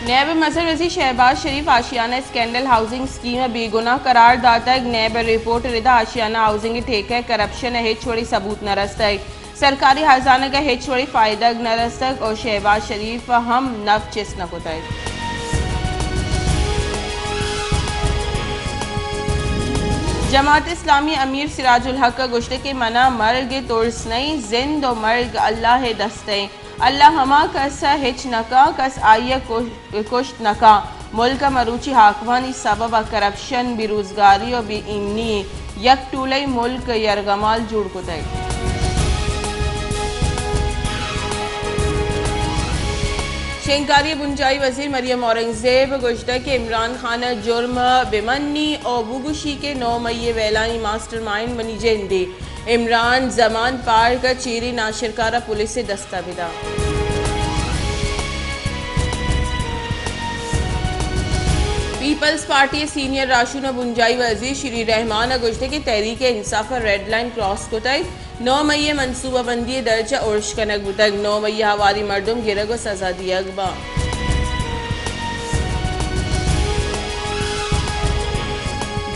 नैब मसर वजी शहबाज शरीफ आशियाना scandal housing scheme बेगुनाह करार दाता नैब रिपोर्ट रिदा आशियाना हाउसिंग ठेके करप्शन हेच वड़ी सबूत न रस्तक सरकारी हजाना का हेच वड़ी फायदा न रस्तक और शहबाज शरीफ हम नव चिस न कुतक जमात इस्लामी अमीर सिराजुल हक का गुश्ते के मना मर्ग तोड़स नहीं जिंद और मर्ग अल्लाह दस्ते अल्लाह हमा कस हिच नका कस आइय कुश्त नका मुल्क मरूची हाकमानी सबब करप्शन बेरोजगारी और बेइमनी यक टूलई मुल्क यरगमाल जुड़ कुतक शेंकारी बुंजाई वजीर मरियम औरंगजेब गुश्ता के इमरान खान जुर्म बेमन्नी और बुगुशी के 9 मई वैलानी मास्टरमाइंड बनी जेंदे इमरान जमान पार का चेरी नाशिरकारा पुलिस से दस्तावेदा पीपल्स पार्टी सीनियर राशुन बुंजाई वजीर श्री रहमान गुश्ते की Tehreek Insaf red line cross को तय 9 मई मनसूबाबंदी दर्जा उर्श कनक बुतक 9 मई हवारी मर्दुम गिरग व सजा दिया अगबा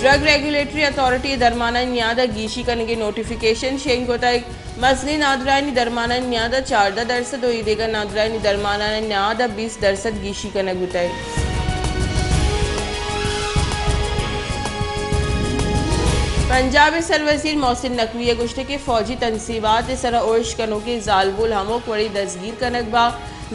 ड्रग रेगुलेटरी अथॉरिटी दरमाना न्यादा गीशी कनगे नोटिफिकेशन शेंग को तय मसली नादरानी दरमाना न्यादा 14% हो देगा नादरानी दरमाना न्यादा 20% गीशी कनक बुतक पंजाब सरवजीर मोहसिन नकवी गुश्ते के फौजी तनसीबात सरा उर्श कनो के जालबुल हमोक वड़ी दसगीर कनकबा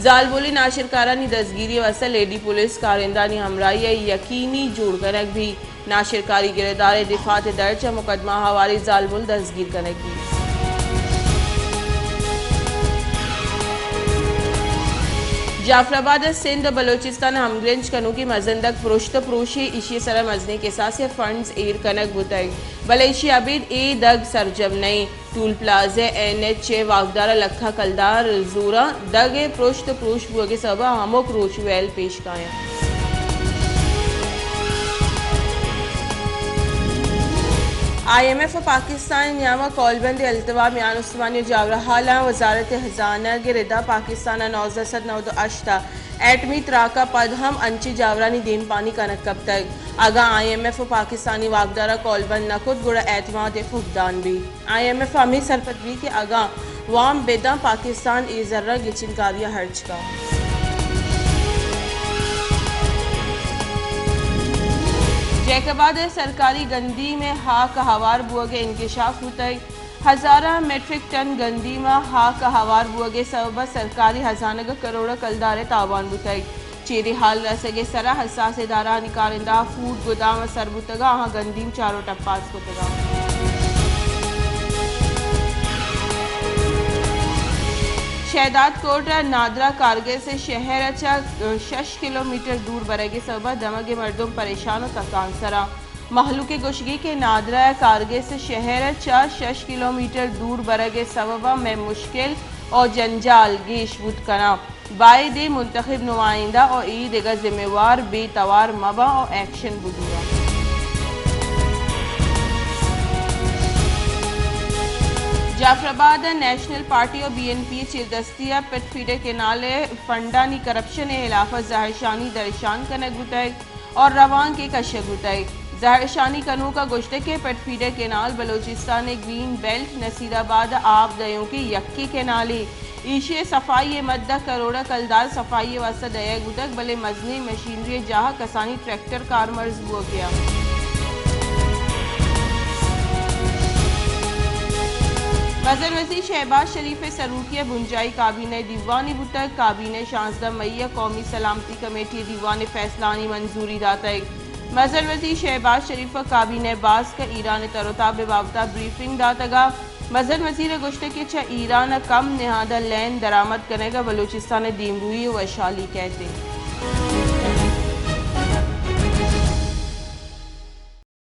जालबुली नाशिरकारानी दसगीरी वसल लेडी पुलिस कारिंदानी हमराई यकीनी जोड़ कनक भी नाशिरकारी गिरदार दिफात दर्ज मुकदमा हवारी जालबुल दसगीर कनक की जाफराबाद सिंध बलोचिस्तान हमग्रेंज कनू की मजंदक पुरुष्ट पुरुषी इशी सरा मजने के साथ से फंड्स एयर कनक बुतक बलेशी अबिद ए दग सरजम नई टूल प्लाजे NH वागदारा लखा कलदार जूरा दगे पुरुष्ट पुरुष बुगे सबा हमोक रोच वेल पेश काया IMF पाकिस्तान न्यामा कॉलबंद अल्तवा मियान उस्मानी जावरा हाला वजारत खजाना गिरदा पाकिस्तान 9 एटमी त्राका पद हम अंची जावरानी दीन पानी कनक कब तक आगा IMF पाकिस्तानी वागदारा कॉलबंद नकुद गुड़ा एतमाद फुकदान भी IMF अमीर सरपतवी के आगा वाम बेदा पाकिस्तान ए जर्रा गिचिनकारिया हर्ज का जैकबाद सरकारी गंदी में हाक हवार बुअगे इंकशाफ होता हज़ारा मेट्रिक टन गंदी में हाक हवार बुअगे सबब सरकारी हजानग करोड़ कलदार तावान बुतई चेरी हाल रसगे सरा हसास इदारा निकारिंदा फूड गोदाम सरबुतगा हाँ गंदीम चारों टप्पास बुतगा शहदाद कोट नादरा कारगिल से शहर 6 किलोमीटर दूर बरेगे सबब दमगे मर्दुम परेशान और तकान सरा महलूके गुशगी के नादरा कारगिल से शहर 6 किलोमीटर दूर बरेगे सबब में मुश्किल और जंजाल गेश बुत कना बायद मुंतखब नुमाइंदा और ईद जिम्मेवार बेतवार मबा और एक्शन बुदूरा जाफराबाद नेशनल पार्टी और BNP चिरदस्तिया पिटफीडे के नाले फंडानी करप्शन खिलाफ जहरशानी दरशान कनक बुतक और रवान के कशक बुतक जहरशानी कनू का गुश्ते के पिटफीडे के नाल बलोचिस्तान ग्रीन बेल्ट नसीराबाद आब दयों के यक्की के नाले ईशे सफाई मद्दा करोड़ा कलदार सफाई वास्ता दया बुतक भले मजनी मशीनरी जहाँ कसानी ट्रैक्टर कार मर्ज हुआ गया मजर वजी शहबाज शरीफ सरूकिया बुंजाई काबीने दीवानी बुतक काबीने 16 मई कौमी सलामती कमेटी दीवान फैसलानी मंजूरी दातक मजर वजी शहबाज शरीफ काबीने बास का ईरान तरोताब बाबता ब्रीफिंग दातगा मजर वजीर गुश्ते के ईरान कम नहादा लैंड दरामद करेगा बलूचिस्तान दीमरूई व शाली कहते